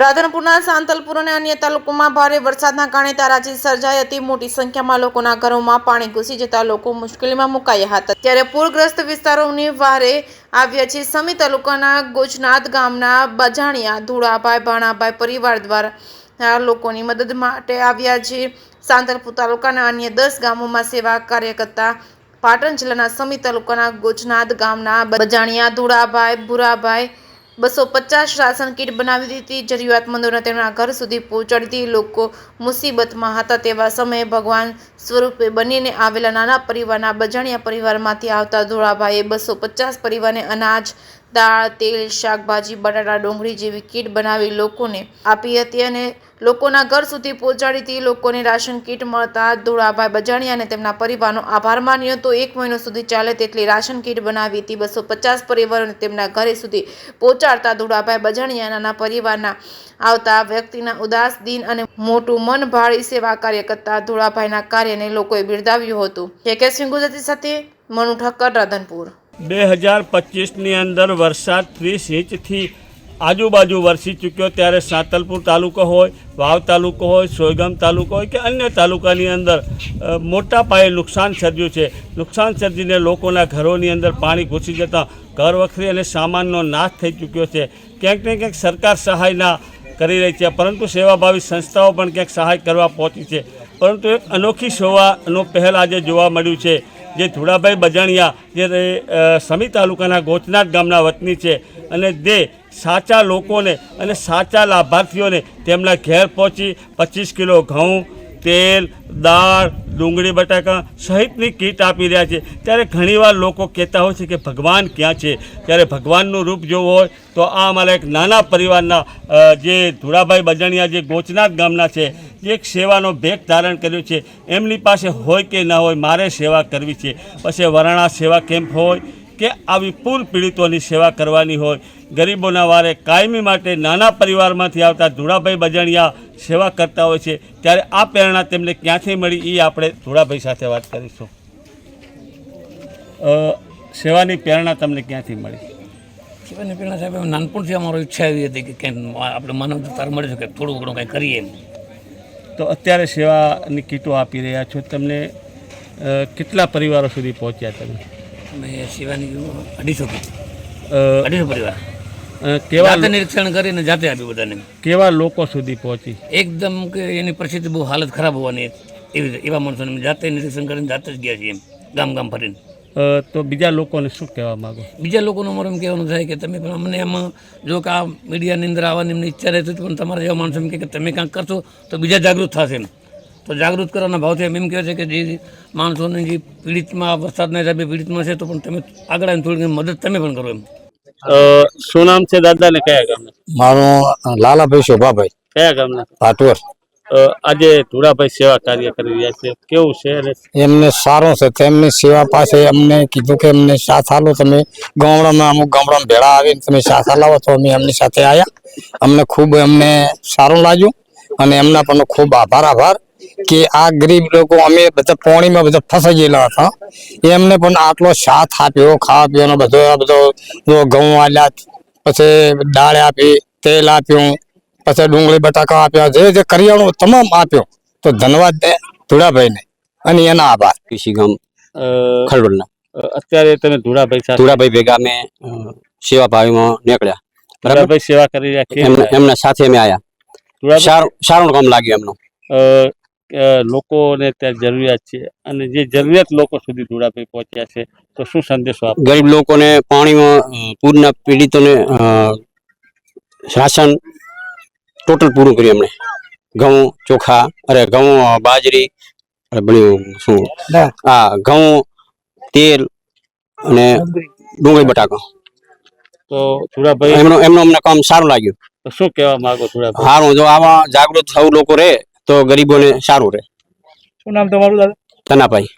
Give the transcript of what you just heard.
રાધનપુરના સાંતલપુર અને અન્ય તાલુકામાં ભારે વરસાદના કારણે તારાજી સર્જાઈ હતી। મોટી સંખ્યામાં લોકોના ઘરોમાં પાણી ઘૂસી જતા લોકો મુશ્કેલીમાં મુકાયા હતા। ત્યારે પૂરગ્રસ્ત વિસ્તારોની વારે આવ્યા છે। સમી તાલુકાના ગોચનાથ ગામના બજાણિયા ધુળાભાઈ ભાણાભાઈ પરિવાર દ્વારા લોકોની મદદ માટે આવ્યા છે। સાંતલપુર તાલુકાના અન્ય 10 ગામોમાં સેવા કાર્ય કરતા પાટણ જિલ્લાના સમી તાલુકાના ગોચનાથ ગામના બજાણિયા ધુળાભાઈ ભુરાભાઈ 250 રાશન કીટ બનાવી દીધી। જરૂરિયાતમંદોને તેમના ઘર સુધી પહોંચાડી લોકો મુસીબતમાં હતા। તેવા સમયે ભગવાન સ્વરૂપે બનીને આવેલા નાના પરિવારના બજાણિયા પરિવારમાંથી આવતા ધોળાભાઈએ 250 પરિવારને અનાજ, દાળ, તેલ, શાકભાજી, બટાટા, ડુંગળી જેવી કીટ બનાવી લોકોને આપી હતી અને લોકોના ઘર સુધી પહોંચાડી હતી। લોકોને રાશન કીટ મળતા ધોળાભાઈ બજાણિયાને તેમના પરિવારનો આભાર માન્યો હતો। 1 મહિનો સુધી ચાલે તેટલી રાશન કીટ બનાવી હતી। 250 પરિવારોને તેમના ઘરે સુધી પહોંચાડતા ધોળાભાઈ બજાણિયાના પરિવારના આવતા વ્યક્તિના ઉદાસ દિન અને મોટું મન ભાળી સેવા કાર્ય કરતા ધોળાભાઈના કાર્યને લોકોએ બિરદાવ્યું હતું। કેકેસિંહ ગુજરાતી સાથે મનુ ઠક્કર, રાધનપુર। 2025ની અંદર વરસાદ 30 ઇંચથી આજુબાજુ વરસી ચૂક્યો ત્યારે સાંતલપુર તાલુકો હોય, વાવ તાલુકો હોય, સોયગામ તાલુકો હોય કે અન્ય તાલુકાની અંદર મોટા પાયે નુકસાન સર્જ્યું છે। નુકસાન સર્જીને લોકોના ઘરોની અંદર પાણી ઘૂસી જતાં ઘર વખરી અને સામાનનો નાશ થઈ ચૂક્યો છે। ક્યાંક ને ક્યાંક સરકાર સહાયના કરી રહી છે, પરંતુ સેવાભાવી સંસ્થાઓ પણ ક્યાંક સહાય કરવા પહોંચી છે। પરંતુ એક અનોખી સેવાનો પહેલ આજે જોવા મળ્યું છે। જે ધુળાભાઈ બજાણિયા જે સમી તાલુકાના ગોચનાથ ગામના વતની છે અને જે સાચા લોકોને અને સાચા લાભાર્થીઓને તેમના ઘેર પહોંચી 25 કિલો ઘઉં, તેલ, દાળ, ડુંગળી, બટાકા સહિતની કીટ આપી રહ્યા છે। ત્યારે ઘણીવાર લોકો કહેતા હોય છે કે ભગવાન ક્યાં છે? ત્યારે ભગવાનનું રૂપ જોવું હોય તો આ અમારા એક નાના પરિવારના જે ધુળાભાઈ બજાણિયા જે ગોચનાથ ગામના છે, જે એક સેવાનો ભેગ ધારણ કર્યો છે। એમની પાસે હોય કે ના હોય મારે સેવા કરવી છે। પછી વરાણા સેવા કેમ્પ હોય કે આવી પૂર પીડિતોની સેવા કરવાની હોય, ગરીબોના વારે કાયમી માટે નાના પરિવારમાંથી આવતા ધુળાભાઈ બજાણિયા સેવા કરતા હોય છે। ત્યારે આ પ્રેરણા તેમને ક્યાંથી મળી એ આપણે ધુળાભાઈ સાથે વાત કરીશું। સેવાની પ્રેરણા તમને ક્યાંથી મળી? સેવાની પ્રેરણા સાહેબ નાનપણથી અમારો ઈચ્છા એવી હતી કે ક્યાંક આપણે માનવ તાર મળે છે કે થોડું ઘણું કંઈ કરીએ એમ। તો અત્યારે સેવાની કીટો આપી રહ્યા છો, તમને કેટલા પરિવારો સુધી પહોંચ્યા તમે? અમે સેવાની 250 પરિવાર કેવા નિરીક્ષણ કરીને જાતે આપ્યું બધાને। કેવા લોકો સુધી પહોંચી? એકદમ કે એની પરિસ્થિતિ બહુ હાલત ખરાબ હોવાની એવા માણસોને અમે જાતે નિરીક્ષણ કરીને જાતે જ ગયા છીએ એમ, ગામ ગામ ફરીને। તો બીજા લોકોને શું કહેવા માગો? બીજા લોકોનું અમારું એમ કહેવાનું થાય કે તમે પણ અમને એમાં જો કે આ મીડિયાની અંદર આવવાની એમની ઈચ્છા રહેતી પણ તમારા જેવા માણસો એમ કે તમે કાંઈક કરશો તો બીજા જાગૃત થશે એમ। તો જાગૃત કરવાના ભાવથી એમ કહે છે કે જે માણસોને જે પીડિતમાં વરસાદના હિસાબે પીડિતમાં છે તો પણ તમે આગળ આવીને થોડી મદદ તમે પણ કરો એમ। શું નામ છે દાદા ને કયા ગામના? મારું લાલાભાઈ શોભાભાઈ, કયા ગામના? પાટવર। આજે ધુળાભાઈ સેવા કાર્ય કરી રહ્યા છે, કેવું છે? એમને સારું છે। તેમની સેવા પાસે અમને કીધું કે અમને સાથ આલો, તમે ગામડામાં અમુક ગામડામાં ભેળા આવીને તમે સાથ આલાવો તો અમે એમની સાથે આવ્યા। અમને ખૂબ એમને સારું લાગ્યું અને એમના પણ ખૂબ આભાર કે આ ગરીબ લોકો અમે બધા પાણીમાં બધા ફસાઈ ગયેલા હતા, એમને પણ આટલો સાથ આપ્યો। ખાવા પીવાનો બધો ઘઉં આલ્યા, પછી દાળ આપી, તેલ આપ્યું, પછી ડુંગળી બટાકા આપ્યા, જે કરિયાણું તમામ આપ્યો। તો ધન્યવાદ ધુળાભાઈને અને એના આભાર। કૃષિ ગામ ખરડોલના અત્યારે તમે ધુળાભાઈ ભેગા અમે સેવા ભાવીમાં નીકળ્યા। ધુળાભાઈ સેવા કરી રહ્યા એમના સાથે અમે આવ્યા। સારું કામ લાગ્યું એમનું। લોકોને ત્યાં જરૂરિયાત છે અને જે જરૂરિયાત લોકો સુધી ધુળાભાઈ પહોંચ્યા છે, તો શું સંદેશો આપો? ગરીબ લોકોને પાણીમાં પૂરના પીડિતોને રાશન ટોટલ પૂરું કર્યું એમણે। ઘઉં, ચોખા, ઘઉં, બાજરી, શું ઘઉં, તેલ અને ડુંગળી બટાકા। તો ધુળાભાઈ એમનું અમને કામ સારું લાગ્યું। તો શું કહેવા માંગો ધુળાભાઈ? સારું, જો આવા જાગૃત સૌ લોકો રહે તો ગરીબોને સારું રહે। શું નામ તમારું દાદા? તનાભાઈ।